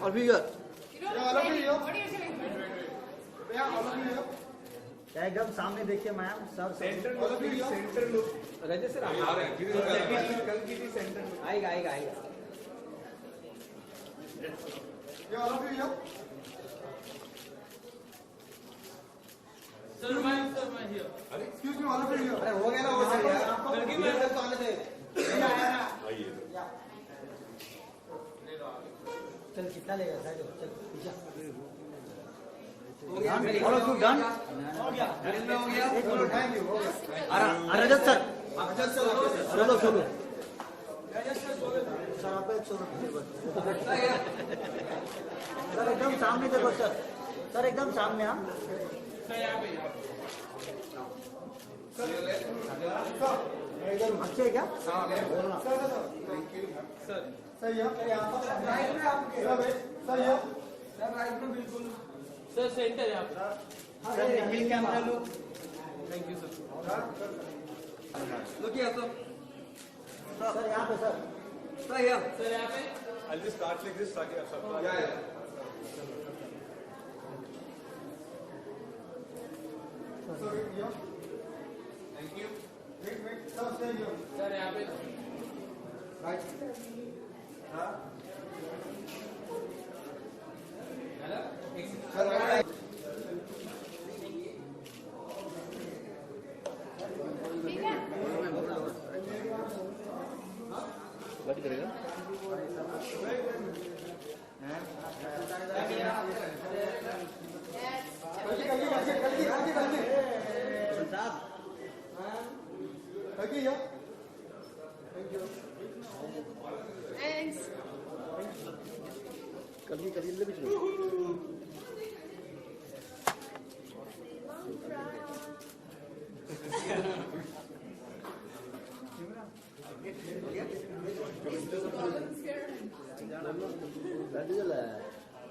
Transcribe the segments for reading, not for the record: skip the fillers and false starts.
All figure. क्या एकदम सामने देखिए मैम सर सेंटर लुक रजत सर कल की थी सेंटर आएगा आएगा आएगा सर मैं हियर अरे excuse me all of you अरे हो गया ना वो सर यार कल की मैं तो आने दे आइए चल कितना लेगा साइड चल पीछे All of you done? हो गया एक मिनट थैंक यू हो गया रजत सर चलो चलो सर आप एक सर एकदम सामने देखो सर एकदम सामने आप अच्छे क्या थैंक यू सर सही है राइट में आप सही है सर राइट में बिल्कुल सर सेंटर है आप sir mill camera low thank you sir look here sir यहाँ पे सर यहाँ पे I'll just start like this ताकि आप सब yeah thank you wait sir stay here sir यहाँ पे right हाँ बात करेगा कभी ले भी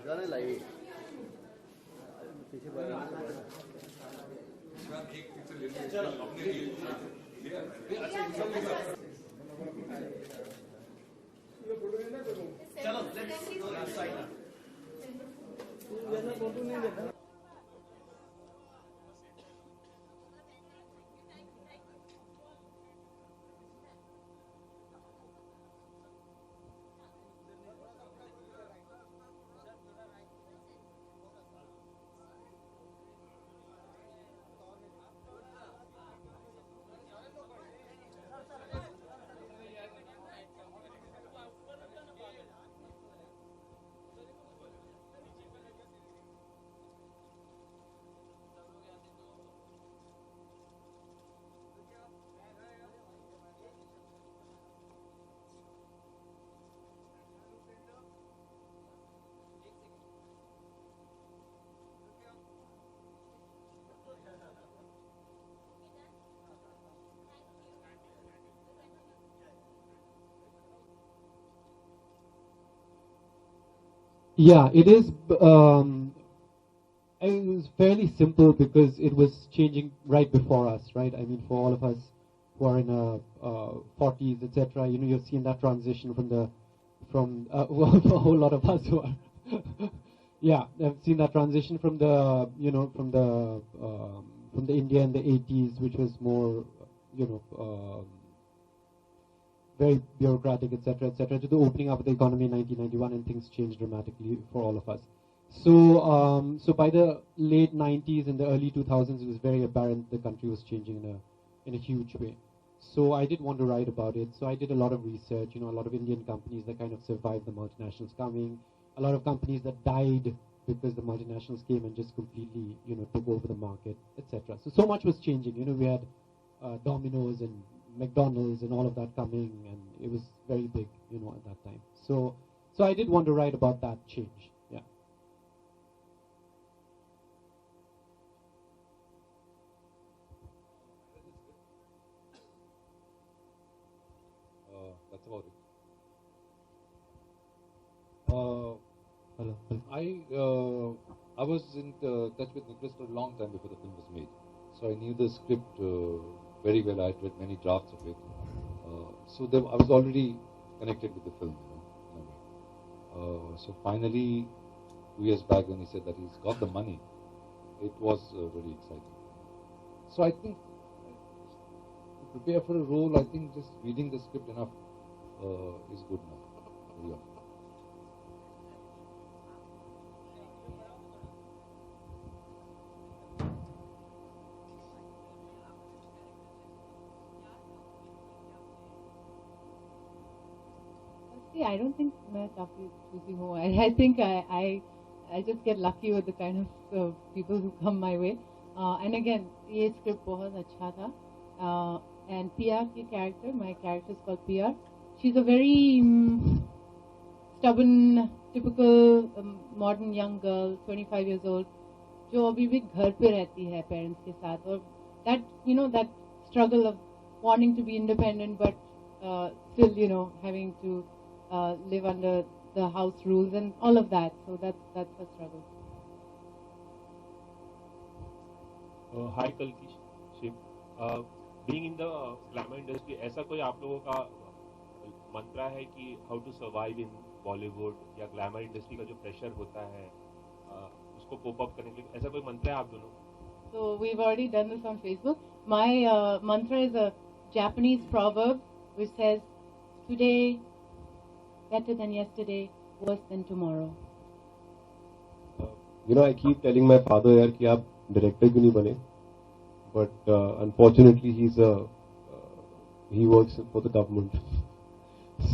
जाने लगी पीछे चलो Yeah, it is. It was fairly simple because it was changing right before us, right? I mean, for all of us who are in our 40s, etc., you know, you've seen that transition from well, for a whole lot of us who are, yeah, I've seen that transition from the, you know, from the India in the 80s, which was more, you know, very bureaucratic, etc., to the opening up of the economy in 1991, and things changed dramatically for all of us. So, so by the late 90s and the early 2000s, it was very apparent the country was changing in a huge way. So I did want to write about it. So I did a lot of research. You know, a lot of Indian companies that kind of survived the multinationals coming, a lot of companies that died because the multinationals came and just completely, you know, took over the market, etc. So much was changing. You know, we had Domino's and McDonald's and all of that coming, and it was very big, you know, at that time. So I did want to write about that change. Yeah. That's about it. I was in touch with Nicholas for a long time before the film was made, so I knew the script very well. I had read many drafts of it, so I was already connected with the film, in a way. So finally, 2 years back, when he said that he's got the money, it was very exciting. So I think to prepare for a role, I think just reading the script enough is good enough. Very often. See, I don't think मैं काफी choosy हूँ. I think I just get lucky with the kind of people who come my way. And again, ये script बहुत अच्छा था. And Pia की character, my character is called Pia. She's a very stubborn, typical modern young girl, 25 years old, जो अभी भी घर पे रहती है parents के साथ. और that that struggle of wanting to be independent, but still having to live under the house rules and all of that. So that's a struggle. Hi Kalki Shiv. Being in the glamour industry, ऐसा कोई आप लोगों का मंत्रा है कि how to survive in Bollywood या glamour industry का जो pressure होता है उसको cope up करने के लिए ऐसा कोई मंत्र है आप दोनों? So we've already done this on Facebook. My mantra is a Japanese proverb which says, "Today better than yesterday, worse than tomorrow." I keep telling my father यार कि आप director क्यों नहीं बने, but unfortunately he works for the government.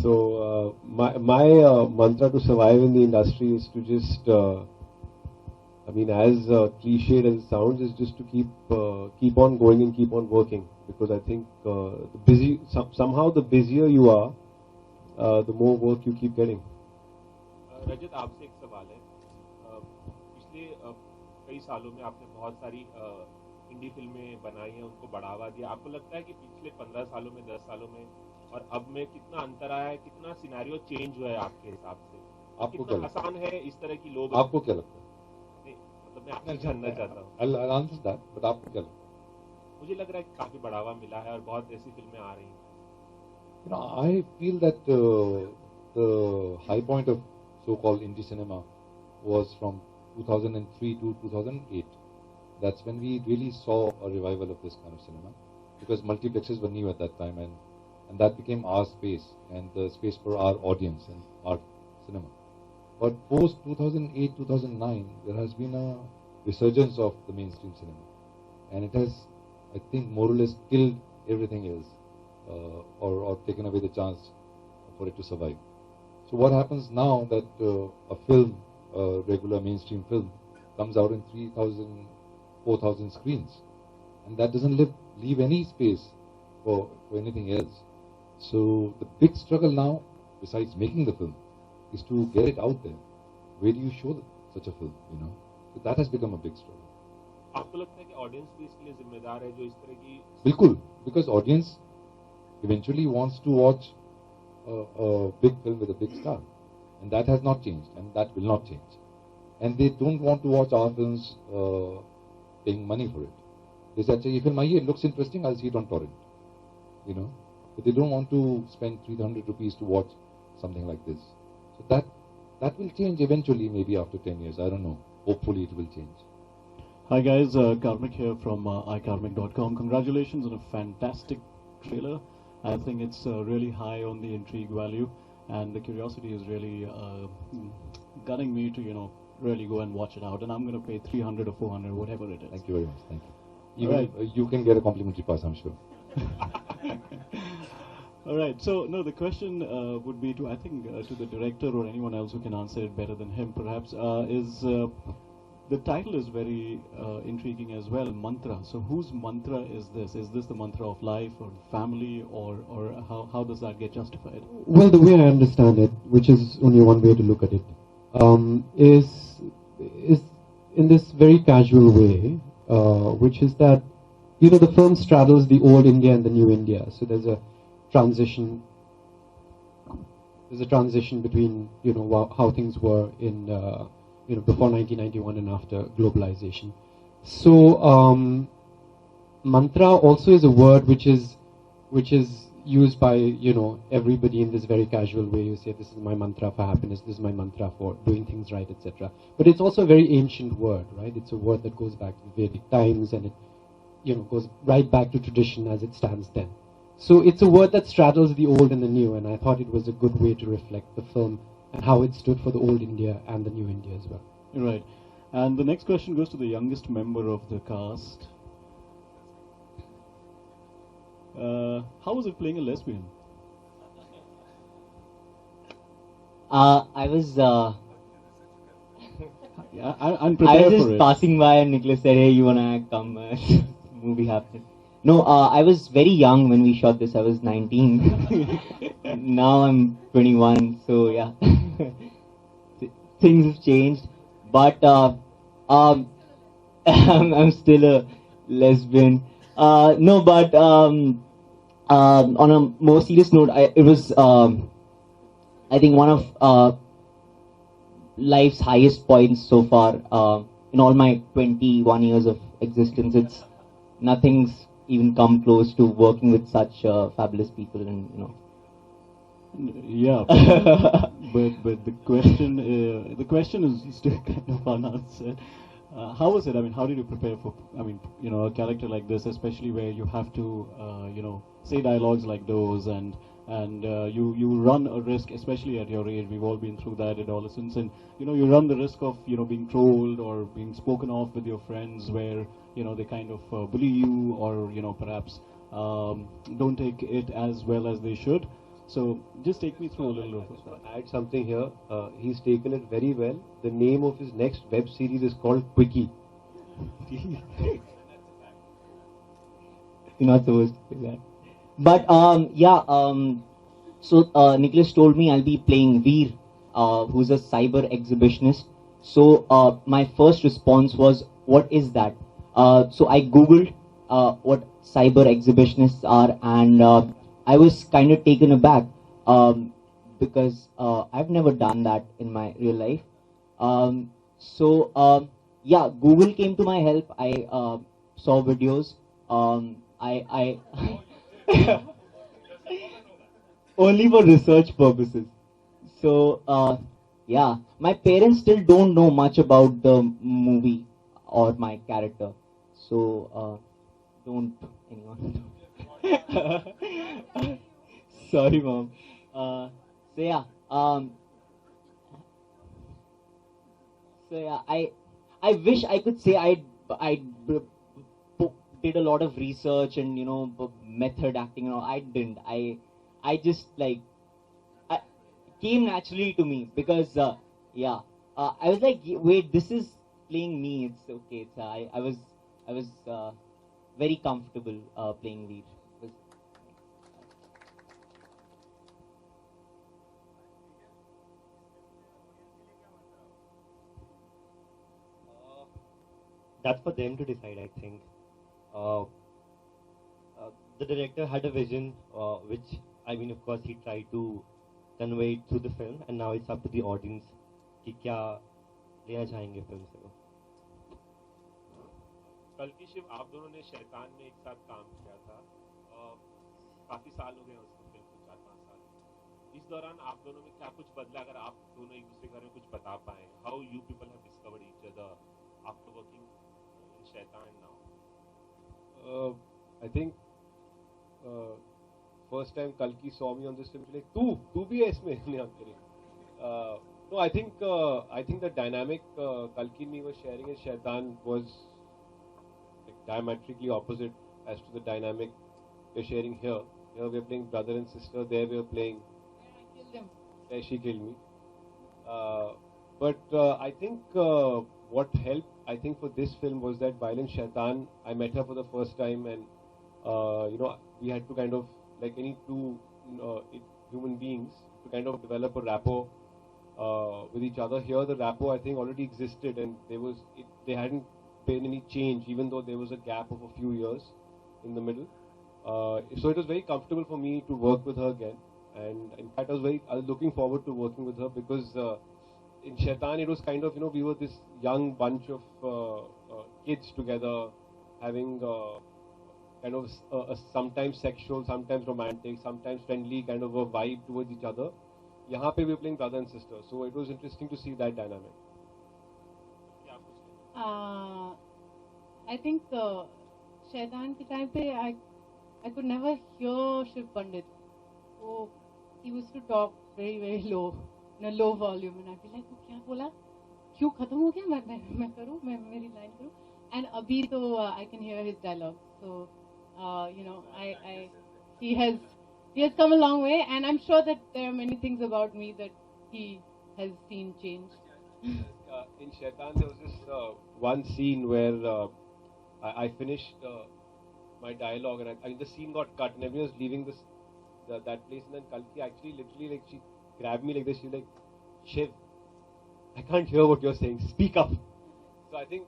So my mantra to survive in the industry is to just as cliched as it sounds, is just to keep on going and keep on working, because I think somehow the busier you are, the more work you keep getting. रजत आपसे एक सवाल है. पिछले कई सालों में आपने बहुत सारी हिंदी फिल्में बनाई हैं, उनको बढ़ावा दिया. आपको लगता है कि पिछले 15 सालों में, 10 सालों में और अब में कितना अंतर आया है, कितना सिनेरियो चेंज हुआ है आपके हिसाब से? आपको कितना क्या आसान है इस तरह की लोग? आपको क्या लगता है? मतलब मैं आपसे जानना चाहता हूँ. I'll answer that, but आपको क्या लगता है? मुझे लग रहा है कि काफी बढ़ावा मिला है और बहुत ऐसी फिल्में आ रही हैं. I feel that the high point of so-called indie cinema was from 2003 to 2008. That's when we really saw a revival of this kind of cinema, because multiplexes were new at that time, and that became our space and the space for our audience and our cinema. But post 2008, 2009, there has been a resurgence of the mainstream cinema, and it has, I think, more or less killed everything else, or taken away the chance for it to survive. So what happens now that a film, a regular mainstream film, comes out in 3,000, 4,000 screens, and that doesn't leave any space for anything else. So the big struggle now, besides making the film, is to get it out there. Where do you show such a film? So that has become a big struggle. आपको लगता है कि audience भी इसके लिए जिम्मेदार है जो इस तरह की? बिल्कुल, because audience eventually wants to watch a big film with a big star, and that has not changed, and that will not change. And they don't want to watch our films paying money for it. They say, "If film it looks interesting, I'll see it on torrent." But they don't want to spend 300 rupees to watch something like this. So that will change eventually, maybe after 10 years. I don't know. Hopefully, it will change. Hi guys, Karmik here from ikarmik.com. Congratulations on a fantastic trailer. I think it's really high on the intrigue value, and the curiosity is really gunning me to really go and watch it out. And I'm going to pay 300 or 400, whatever it is. Thank you very much. Thank you. Even you can get a complimentary pass, I'm sure. All right. So no, the question would be to to the director or anyone else who can answer it better than him, perhaps, is. The title is very intriguing as well, mantra. So whose mantra is this? Is this the mantra of life or family, or how does that get justified? Well, the way I understand it, which is only one way to look at it, is in this very casual way, which is that the film straddles the old India and the new India. So there's a transition. There's a transition between how things were in before 1991 and after globalization. So mantra also is a word which is used by everybody in this very casual way. You say, this is my mantra for happiness, this is my mantra for doing things right, etc. But it's also a very ancient word, right? It's a word that goes back to the Vedic times, and it goes right back to tradition as it stands then. So it's a word that straddles the old and the new, and I thought it was a good way to reflect the film and how it stood for the old India and the new India as well. Right. And the next question goes to the youngest member of the cast. How was it playing a lesbian? I was I'm prepared just for it. passing by and Nicholas said, "Hey, you wanna come? Movie happened." No, I was very young when we shot this. I was 19. Now I'm 21. So yeah, things have changed. But I'm still a lesbian. No, but on a more serious note, it was I think one of life's highest points so far in all my 21 years of existence. Nothing's even come close to working with such fabulous people, and Yeah, but the question is still kind of unanswered. How was it? I mean, how did you prepare for? I mean, a character like this, especially where you have to, say dialogues like those, and you run a risk, especially at your age. We've all been through that, adolescence, and you run the risk of being trolled or being spoken off with your friends, where they kind of bully you, or perhaps don't take it as well as they should. So just take me through a little of that. Add something here. He's taken it very well. The name of his next web series is called Quickie. you're not supposed to do that. But so Nicholas told me I'll be playing Veer, who's a cyber exhibitionist. So my first response was, what is that? So I googled what cyber exhibitionists are, and I was kind of taken aback because I've never done that in my real life. Yeah, Google came to my help. I saw videos. I only for research purposes. So yeah, my parents still don't know much about the movie or my character. So don't anyone. Sorry, mom. So yeah, I wish I could say I did a lot of research and method acting. I didn't. I just came naturally to me because yeah, I was like, wait, this is playing me. It's okay. I was very comfortable playing lead. That's for them to decide, I think. The director had a vision, which, of course, he tried to convey it through the film, and now it's up to the audience कि क्या लेना चाहेंगे film से वो. कल की शिव, आप दोनों ने शैतान में एक साथ काम किया था. काफी साल हो गए उसको फिल्म को, 4-5 साल. इस दौरान आप दोनों में क्या कुछ बदला, अगर आप दोनों एक दूसरे के बारे में कुछ बता पाए? How you people have discovered each other after working in शैतान now? I think first time Kalki saw me on this film, she's like, "तू भी है इसमें?" I'm kidding. No, I think the dynamic Kalki and me was sharing in Shaitan was diametrically opposite as to the dynamic we're sharing here. Here we're playing brother and sister. There we're playing. I killed him. Yeah, she killed me. But I think what helped, I think, for this film was that while in Shaitan, I met her for the first time, and we had to kind of, like any two human beings, to kind of develop a rapport with each other. Here, the rapport, I think, already existed, and there hadn't been any change, even though there was a gap of a few years in the middle. So it was very comfortable for me to work with her again, and in fact, I was looking forward to working with her, because in Shaitan, it was kind of, we were this young bunch of kids together, having kind of sometimes sexual, sometimes romantic, sometimes friendly kind of a vibe towards each other. Yahan pe we were playing brother and sister, so it was interesting to see that dynamic. I think Shaitan ke time pe I could never hear Shiv Pandit. So he used to talk very, very low, in a low volume, and I'd be like, "वो क्या बोला? क्यों खत्म हो गया? मैं करूँ, मैं मेरी line करूँ." And अभी तो I can hear his dialogue. So he has come a long way, and I'm sure that there are many things about me that he has seen change. In Shaitan, there was this one scene where I finished my dialogue, and the scene got cut, and everyone was leaving that place, and then Kalki actually literally, like, she grabbed me like this. She was like, "Shiv, I can't hear what you're saying. Speak up." So I think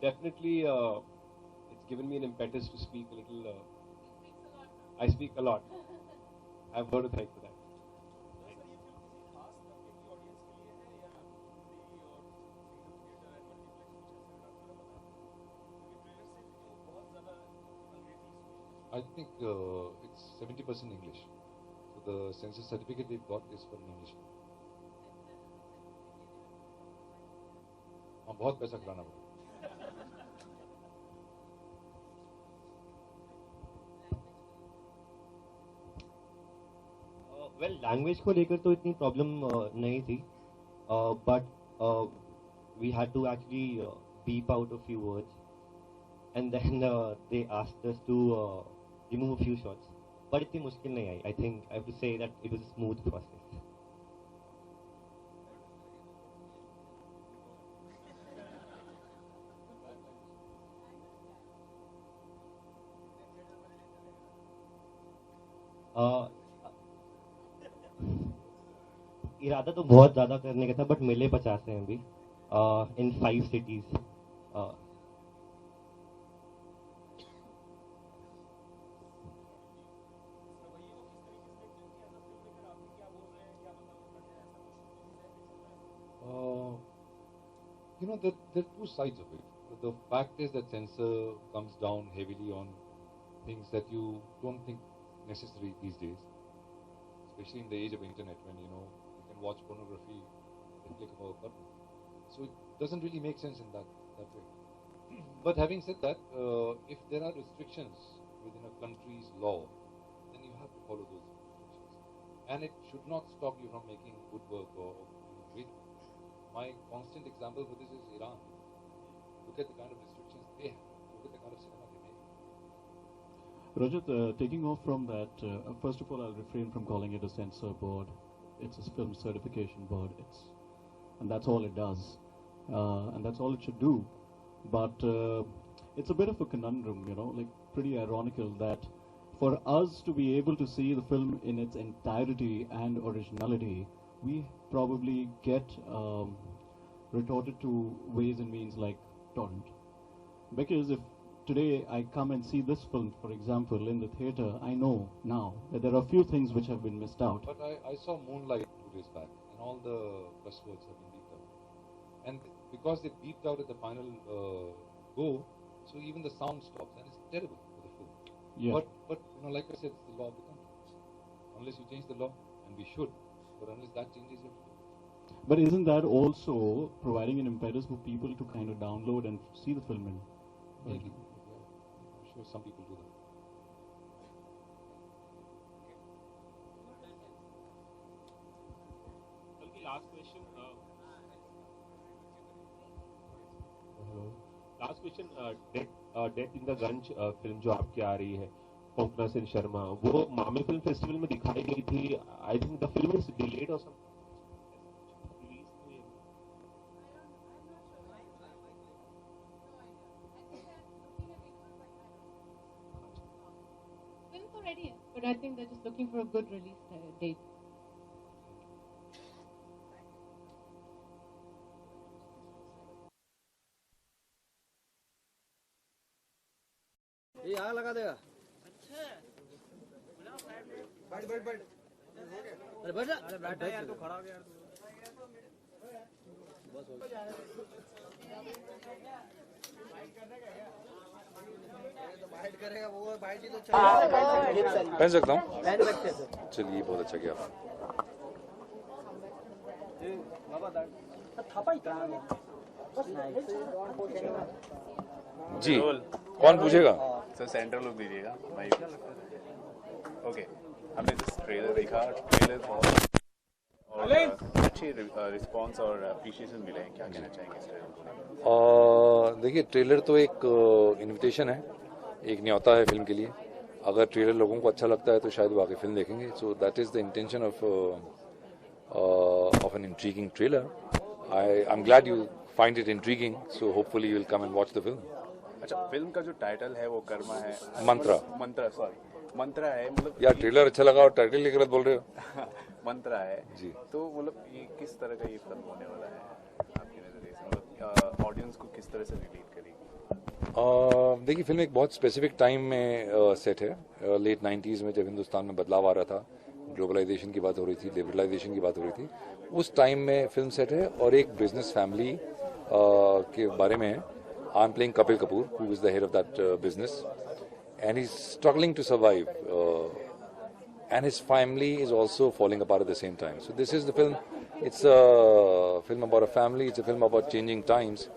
definitely it's given me an impetus to speak a little. I speak a lot. I've heard a thank for that. I think it's 70% English. So the census certificate they've got is for English. हाँ बहुत पैसा खिलाना पड़ेगा. Well, language को लेकर तो इतनी problem नहीं थी, but we had to actually beep out a few words, and then they asked us to remove a few shots. But इतनी मुश्किल नहीं आई. I think I have to say that it was a smooth process. इरादा तो बहुत ज़्यादा करने का था, बट मिले 50 हैं अभी in 5 cities. There are two sides of it. The fact is that censor comes down heavily on things that you don't think necessary these days, especially in the age of internet, when you can watch pornography at the click of a button. So it doesn't really make sense in that way. But having said that, if there are restrictions within a country's law, then you have to follow those restrictions, and it should not stop you from making good work or great work. My constant example for this is Iran. Look at the kind of restrictions they have. Look at the kind of cinema they make. Rajat, taking off from that, first of all, I'll refrain from calling it a censor board. It's a film certification board. And that's all it does. And that's all it should do. But it's a bit of a conundrum, like pretty ironical that for us to be able to see the film in its entirety and originality, we probably get retorted to ways and means like torrent. Because if today I come and see this film, for example, in the theatre, I know now that there are a few things which have been missed out. But I saw Moonlight 2 days back, and all the cuss words have been beeped out. And because they beeped out at the final go, so even the sound stops, and it's terrible for the film. Yeah. But like I said, it's the law of the country. Unless you change the law, and we should, but unless that changes, you have to do it. But isn't that also providing an impetus for people to kind of download and see the film in? Maybe. Yeah. I'm sure some people do that. Last question. Last question. Death in the Gunj film जो आपकी आ रही है, कोंकणा सेन शर्मा, वो मामे film festival में दिखाई गई थी. I think the film is delayed or something. Films are ready, but I think they're just looking for a good release date. ये यहाँ लगा देगा. बैठ. अरे बैठ जा. अरे बैठा यार, तू खड़ा हो गया यार. पहन सकता हूँ? पहन सकते हैं सर। चलिए, बहुत अच्छा किया। जी, कौन पूछेगा? सर सेंट्रल लुक दीजिएगा भाई। ओके, हमने जिस ट्रेलर देखा, ट्रेलर बहुत और अच्छी रिस्पांस और अप्रिशिएशन मिले हैं, क्या कहना चाहेंगे इस ट्रेलर को? देखिए, ट्रेलर तो एक इनविटेशन है, एक न्योता है फिल्म के लिए। अगर ट्रेलर लोगों को अच्छा लगता है तो शायद वो आगे फिल्म देखेंगे। So that is the intention of an intriguing trailer. I am glad you find it intriguing, so hopefully you will come and watch the film. अच्छा, फिल्म का जो टाइटल है वो कर्मा है, मंत्रा है, मतलब यार ट्रेलर अच्छा लगा और टाइटल की गलत बोल रहे हो। मंत्रा है जी, तो मतलब ये किस तरह का ये फिल्म होने वाला है आपके नजरिए से, मतलब ऑडियंस को किस तरह से रिलेट करेगी? देखिए, फिल्म एक बहुत स्पेसिफिक टाइम में सेट है, लेट 90s में, जब हिंदुस्तान में बदलाव आ रहा था, ग्लोबलाइजेशन की बात हो रही थी, लिबरलाइजेशन की बात हो रही थी। उस टाइम में फिल्म सेट है और एक बिजनेस फैमिली के बारे में है। I am playing Kapil Kapoor, who is the head of that business, and he's struggling to survive, and his family is also falling apart at the same time. So this is the film. It's a film about a family. It's a film about changing times.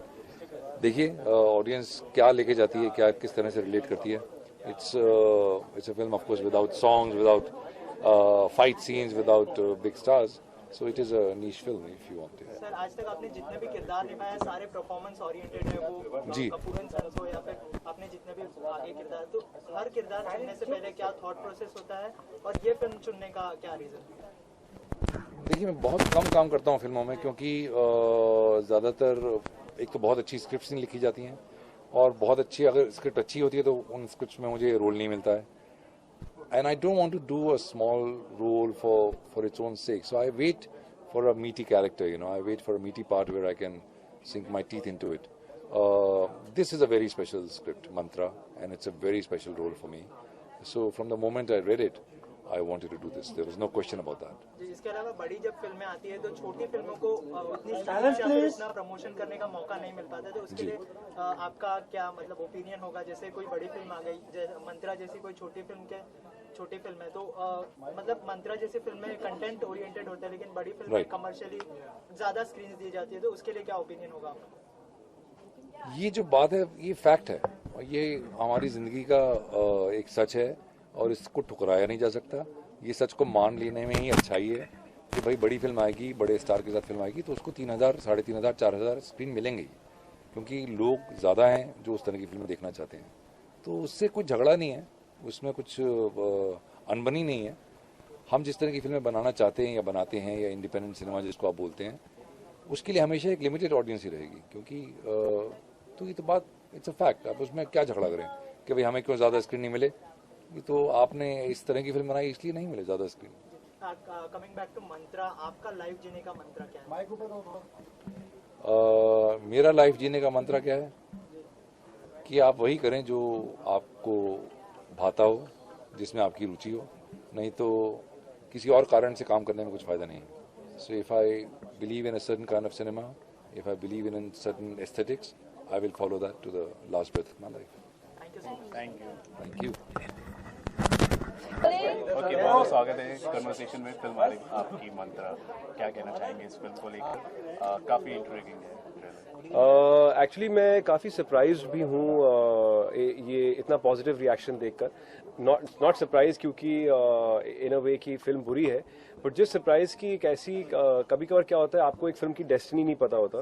देखिए, audience क्या लेके जाती है, क्या किस तरह से relate करती है। It's a film, of course, without songs, without fight scenes, without big stars. So it is a niche film, if you want to. Sir, आज तक आपने जितने भी किरदार निभाए सारे परफॉर्मेंस ओरिएंटेड है, वो जी, कपूर एंड सन्स हो या फिर आपने जितने भी आगे किरदार, तो हर किरदार चुनने से पहले क्या थॉट प्रोसेस होता है और ये फिल्म चुनने का क्या रीजन? देखिए, मैं बहुत कम काम करता हूँ फिल्मों में, क्योंकि ज़्यादातर एक तो बहुत अच्छी स्क्रिप्ट्स नहीं लिखी जाती हैं, और बहुत अच्छी अगर स्क्रिप्ट अच्छी होती है तो उन स्क्रिप्ट्स में मुझे रोल नहीं मिलता है। And I don't want to do a small role for its own sake. So I wait for a meaty character, I wait for a meaty part where I can sink my teeth into it. This is a very special script, Mantra, and it's a very special role for me. So from the moment I read it, I wanted to do this. There was no question about that. इसके अलावा बड़ी जब फिल्में आती है तो छोटी फिल्मों को उतनी इतना प्रमोशन करने का मौका नहीं मिल पाता, तो उसके लिए आपका क्या मतलब ओपिनियन होगा? जैसे कोई बड़ी फिल्म आ गई, मंत्रा जैसी कोई छोटी फिल्म है, तो मतलब मंत्रा जैसी फिल्म में कंटेंट ओरिएंटेड होता है, लेकिन बड़ी फिल्म में कमर्शियली ज्यादा स्क्रीन दी जाती है, तो उसके लिए क्या ओपिनियन होगा आपका? ये जो बात है, ये फैक्ट है, और ये हमारी जिंदगी का एक सच है, और इसको ठुकराया नहीं जा सकता। ये सच को मान लेने में ही अच्छाई है कि भाई बड़ी फिल्म आएगी, बड़े स्टार के साथ फिल्म आएगी, तो उसको 3000, 3500, 4000 स्क्रीन मिलेंगे, क्योंकि लोग ज़्यादा हैं जो उस तरह की फिल्म देखना चाहते हैं। तो उससे कोई झगड़ा नहीं है, उसमें कुछ अनबनी नहीं है। हम जिस तरह की फिल्में बनाना चाहते हैं या बनाते हैं, या इंडिपेंडेंट सिनेमा जिसको आप बोलते हैं, उसके लिए हमेशा एक लिमिटेड ऑडियंस ही रहेगी, क्योंकि तो ये तो बात, इट्स अ फैक्ट। आप उसमें क्या झगड़ा करें कि भाई हमें क्यों ज़्यादा स्क्रीन नहीं मिले? ये तो आपने इस तरह की फिल्म बनाई इसलिए नहीं मिले ज़्यादा स्क्रीन। कमिंग बैक टू मंत्रा, आपका लाइफ जीने का मंत्रा क्या है? मेरा लाइफ जीने का मंत्रा क्या है कि आप वही करें जो आपको भाता हो, जिसमें आपकी रुचि हो, नहीं तो किसी और कारण से काम करने में कुछ फायदा नहीं है। So if I believe in a certain kind of cinema, if I believe in certain aesthetics, I will follow that to the last breath of my life. Thank you. Okay, बहुत स्वागत है कन्वर्सेशन में film वाले आपकी मंत्रा। क्या कहना चाहेंगे इस फिल्म को लेकर? काफ़ी इंट्रिगिंग है ट्रेलर। एक्चुअली मैं काफ़ी सरप्राइज भी हूँ ये इतना पॉजिटिव रिएक्शन देखकर। नॉट सरप्राइज क्योंकि इन अ वे की फिल्म बुरी है, बट जिस सरप्राइज की एक ऐसी कभी कभार क्या होता है, आपको एक फिल्म की डेस्टिनी नहीं पता होता।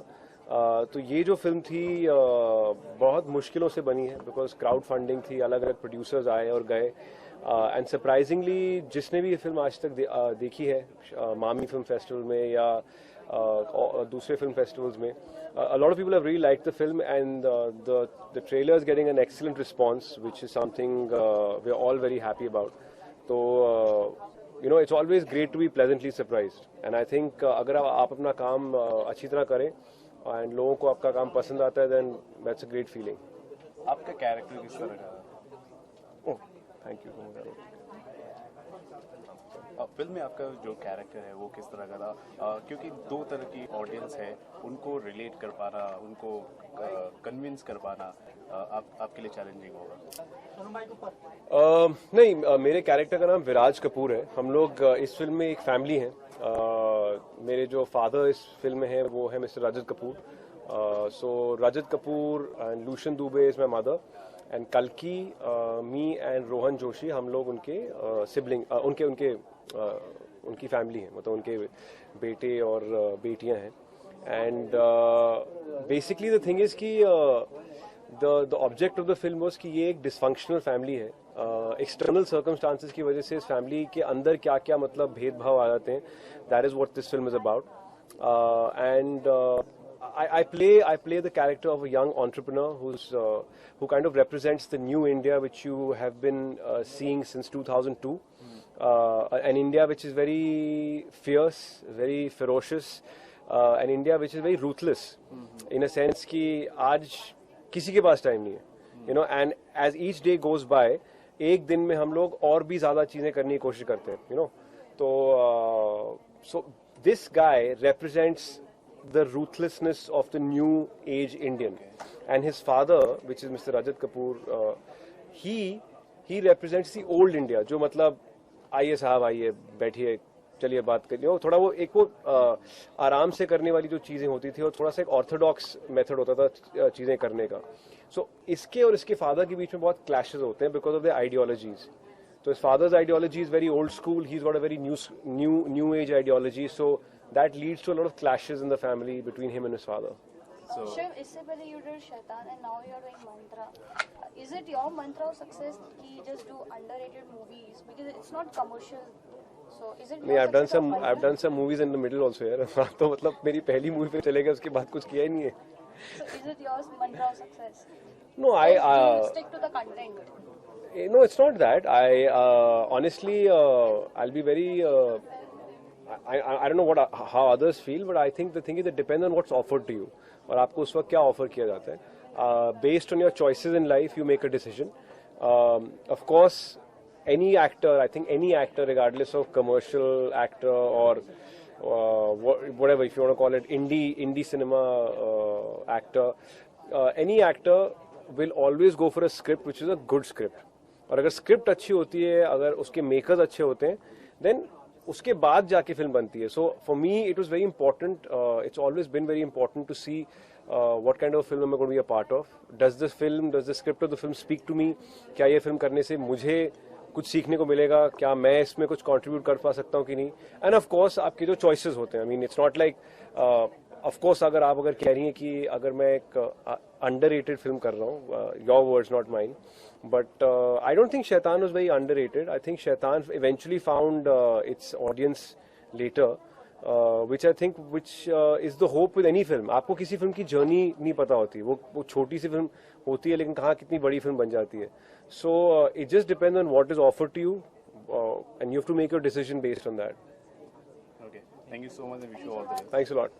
तो ये जो फिल्म थी बहुत मुश्किलों से बनी है, बिकॉज क्राउड फंडिंग थी, अलग अलग प्रोड्यूसर्स आए और गए, एंड सरप्राइजिंगली जिसने भी ये फिल्म आज तक देखी है मामी फिल्म फेस्टिवल में या दूसरे फिल्म फेस्टिवल्स में, a lot of people have really liked the film, and the trailer is getting an excellent response, which is something we're all very happy about. So it's always great to be pleasantly surprised, and I think अगर आप अपना काम अच्छी तरह करें and लोगों को आपका काम पसंद आता है, then that's a great feeling. आपका कैरेक्टर किस तरह का? Oh, thank you so much. Film में आपका जो कैरेक्टर है वो किस तरह का था, क्योंकि दो तरह की ऑडियंस है, उनको रिलेट कर पाना, उनको कन्विंस कर पाना आपके लिए चैलेंजिंग होगा? नहीं, मेरे कैरेक्टर का नाम विराज कपूर है। हम लोग इस फिल्म में एक फैमिली हैं। मेरे जो फादर इस फिल्म में है वो है mister Rajat Kapoor. So Rajat Kapoor and Lushan Dubey is my mother and कल्की, मी एंड रोहन जोशी, हम लोग उनके सिबलिंग, उनकी फैमिली है, मतलब उनके बेटे और बेटियां हैं। And basically the thing is कि the object of the film was कि ये एक डिसफंक्शनल फैमिली है। एक्सटर्नल सर्कमस्टांसेस की वजह से इस फैमिली के अंदर क्या क्या मतलब भेदभाव आ जाते हैं, that is what this film is about. And I play the character of a young entrepreneur who kind of represents the new India which you have been seeing since 2002, an India which is very fierce, very ferocious, an India which is very ruthless, in a sense कि आज किसी के पास time नहीं है, you know, and as each day goes by, एक दिन में हम लोग और भी ज्यादा चीजें करने की कोशिश करते हैं, you know, तो so this guy represents the ruthlessness of the new age Indian, and his father, which is Mr. Rajat Kapoor, he represents the old India, जो मतलब आइए साहब आइए बैठिए चलिए बात करिए, वो थोड़ा वो एक वो आराम से करने वाली जो चीजें होती थी और थोड़ा सा एक ऑर्थोडॉक्स मेथड होता था चीजें करने का। सो इसके और इसके फादर के बीच में बहुत क्लैशेस होते हैं बिकॉज ऑफ द आइडियोलॉजीज। तो his father's ideology is very old school, he's got a very new age ideology, so that leads to a lot of clashes in the family between him and his father. So Shiv, इससे पहले you did Shaitan and now you are doing Mantra. Is it your mantra of success कि just do underrated movies because it's not commercial? So is it? I've done some movies in the middle also यार। तो मतलब मेरी पहली movie पे चले गए, उसके बाद कुछ किया ही नहीं है। So is it your mantra of success? No, do you stick to the content? No, it's not that. I honestly, I'll be very. I don't know how others feel, but I think the thing is it depends on what's offered to you. और आपको उस वक्त क्या offer किया जाता है। Based on your choices in life, you make a decision. Of course, any actor, I think any actor, regardless of commercial actor or whatever, if you want to call it indie cinema actor, any actor will always go for a script which is a good script. और अगर script अच्छी होती है, अगर उसके makers अच्छे होते हैं, देन उसके बाद जाके फिल्म बनती है। So for me it was very important, it's always been very important to see what kind of film I am going to be a part of. Does the script of the film speak to me? क्या ये film करने से मुझे कुछ सीखने को मिलेगा? क्या मैं इसमें कुछ कंट्रीब्यूट कर पा सकता हूँ कि नहीं? एंड ऑफ कोर्स आपके जो चॉइसेस होते हैं, I mean it's not like, of course अगर कह रही हैं कि अगर मैं एक अंडररेटेड फिल्म कर रहा हूँ, your words not mine, but I don't think Shaitan was very underrated. I think Shaitan eventually found its audience later, which I think is the hope with any film. आपको किसी film की journey नहीं पता होती, वो छोटी सी film होती है लेकिन कहाँ कितनी बड़ी फिल्म बन जाती है। So it just depends on what is offered to you, and you have to make your decision based on that. Okay, thank you so much and wish you all the best. Thanks a lot.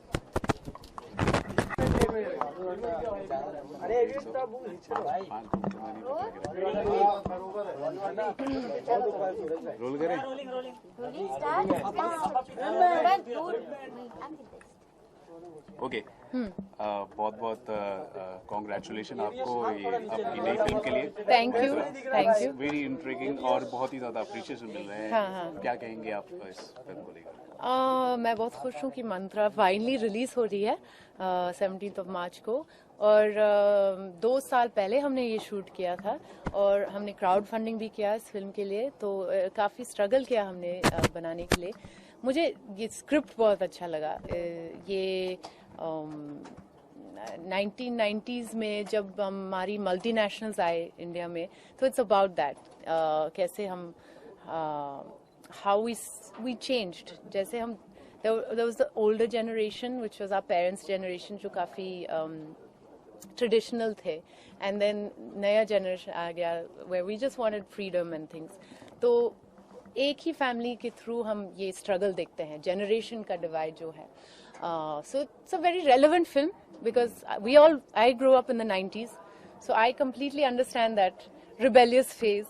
Roll करें? Okay, बहुत बहुत congratulation आपको ये आपकी नई film के लिए। Thank you. Very intriguing और बहुत ही ज्यादा अप्रिशिएशन मिल रहे हैं। हाँ। क्या कहेंगे आप इस फिल्म को लेकर? मैं बहुत खुश हूँ कि मंत्रा फाइनली रिलीज हो रही है 17 मार्च को, और 2 साल पहले हमने ये शूट किया था और हमने क्राउड फंडिंग भी किया इस फिल्म के लिए, तो काफ़ी स्ट्रगल किया हमने बनाने के लिए। मुझे ये स्क्रिप्ट बहुत अच्छा लगा। ये 1990s में जब हमारी मल्टीनेशनल्स आए इंडिया में, तो इट्स अबाउट दैट, कैसे हम how we changed. जैसे हम there was the older generation which was our parents' generation जो काफ़ी traditional थे, and then नया generation आ गया where we just wanted freedom and things. तो एक ही फैमिली के थ्रू हम ये स्ट्रगल देखते हैं, जनरेशन का डिवाइड जो है। So it's a very relevant film because I grew up in the 90s, so I completely understand that rebellious phase,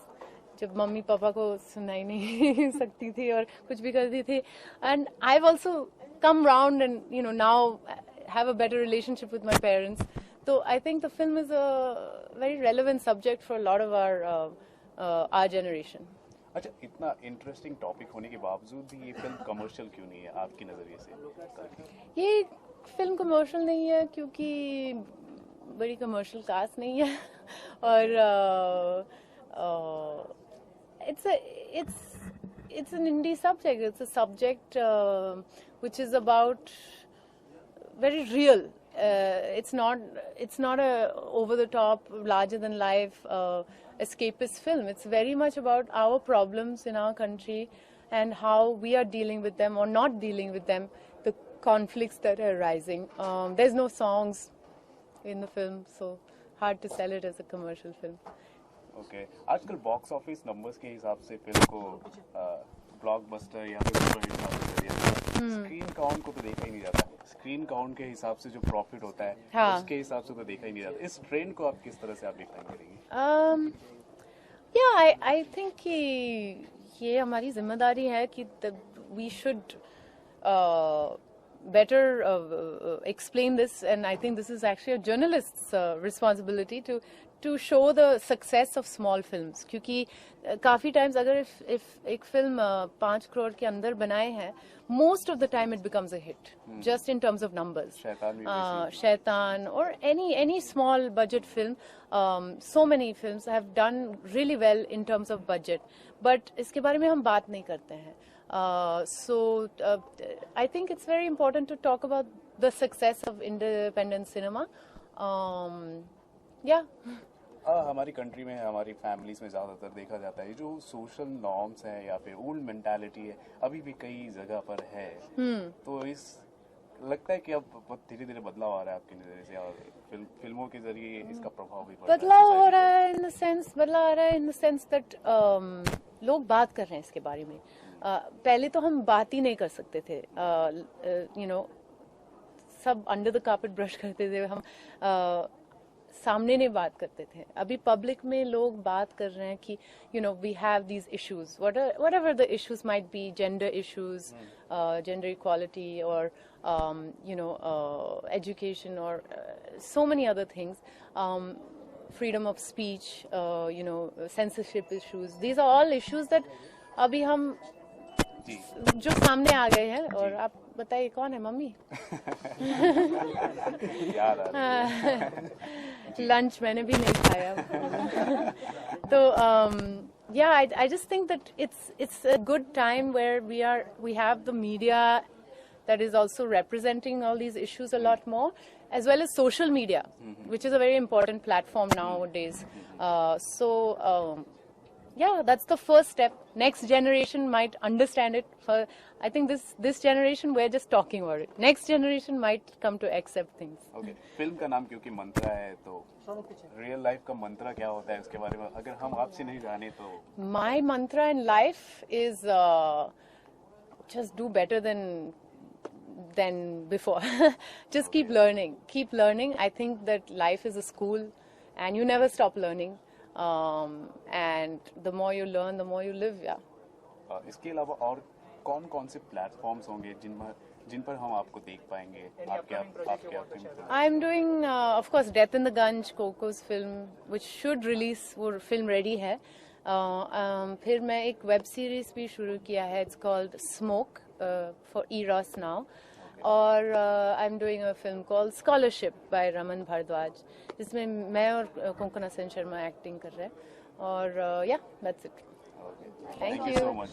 जब मम्मी पापा को सुनाई नहीं सकती थी और कुछ भी करती थी. And I've also come round and now have a better relationship with my parents. So I think the film is a very relevant subject for a lot of our generation. अच्छा, इतना इंटरेस्टिंग टॉपिक होने के बावजूद भी ये film commercial क्यों नहीं है आपकी नजरिए से? ये फिल्म कमर्शियल नहीं है क्योंकि बड़ी कमर्शियल कास्ट नहीं है और it's an indie subject. It's a subject which is about very real. It's not a over the top, larger than life escapist film. It's very much about our problems in our country and how we are dealing with them or not dealing with them, the conflicts that are arising. There's no songs in the film, so hard to sell it as a commercial film. Okay. आजकल box office numbers के हिसाब से film को blockbuster या फिर superhit साबित कर दिया जाता है. स्क्रीन काउंट को तो देखा ही नहीं जाता. स्क्रीन काउंट के हिसाब से जो प्रॉफिट होता है, हाँ, उसके हिसाब से तो देखा ही नहीं जाता. इस ट्रेंड को आप किस तरह से आप डिफाइन करेंगे? I think कि ये हमारी जिम्मेदारी है कि we should better explain this, and I think this is actually a journalist's responsibility to show the success of small films. क्योंकि काफी times अगर if एक film 5 crore के अंदर बनाए हैं, most of the time it becomes a hit, just in terms of numbers. Shaitan or any small budget film, so many films have done really well in terms of budget, but इसके बारे में हम बात नहीं करते हैं. So I think it's very important to talk about the success of independent cinema. हमारी country में, हमारी फैमिलीज में ज़्यादातर देखा जाता है जो सोशल नॉर्म्स है या फिर ओल्ड मेंटालिटी है अभी भी कई जगह पर है. तो इस लगता है कि अब धीरे धीरे बदलाव आ रहा है आपकी नजर से और फिल्मों के जरिए इसका प्रभाव भी बदलाव हो रहा है इन द सेंस दैट लोग बात कर रहे हैं इसके बारे में. पहले तो हम बात ही नहीं कर सकते थे. सब अंडर द कार्पेट ब्रश करते थे, हम सामने नहीं बात करते थे. अभी पब्लिक में लोग बात कर रहे हैं कि we have these issues, whatever the issues might be, gender issues, gender equality, or education, or so many other things, freedom of speech, censorship issues. These are all issues that अभी हम जो सामने आ गए हैं. और आप बताइए कौन है मम्मी? लंच मैंने भी नहीं खाया. तो I just think that it's a good time where we have the media that is also representing all these issues a lot more, as well as social media, which is a very important platform nowadays. That's the first step. Next generation might understand it. I think this generation, we're just talking about it. Next generation might come to accept things. Okay. Film का नाम क्योंकि मंत्रा है, तो real life का मंत्रा क्या होता है उसके बारे में अगर हम आपसे नहीं जाने तो? My mantra in life is just do better than before. Just keep learning. I think that life is a school and you never stop learning. And the more you learn, the more you live. इसके अलावा और कौन से platforms होंगे जिन पर हम आपको देख पाएंगे? आपके I'm doing of course Death in the Gunj, Coco's film, which should release. वो film ready है. फिर मैं एक वेब सीरीज भी शुरू किया है. It's called Smoke for Eros now. और I'm doing a film called Scholarship by Raman Bhardwaj, जिसमें मैं और कोंकणा सेन शर्मा एक्टिंग कर रहे हैं. और that's it. Thank you so much.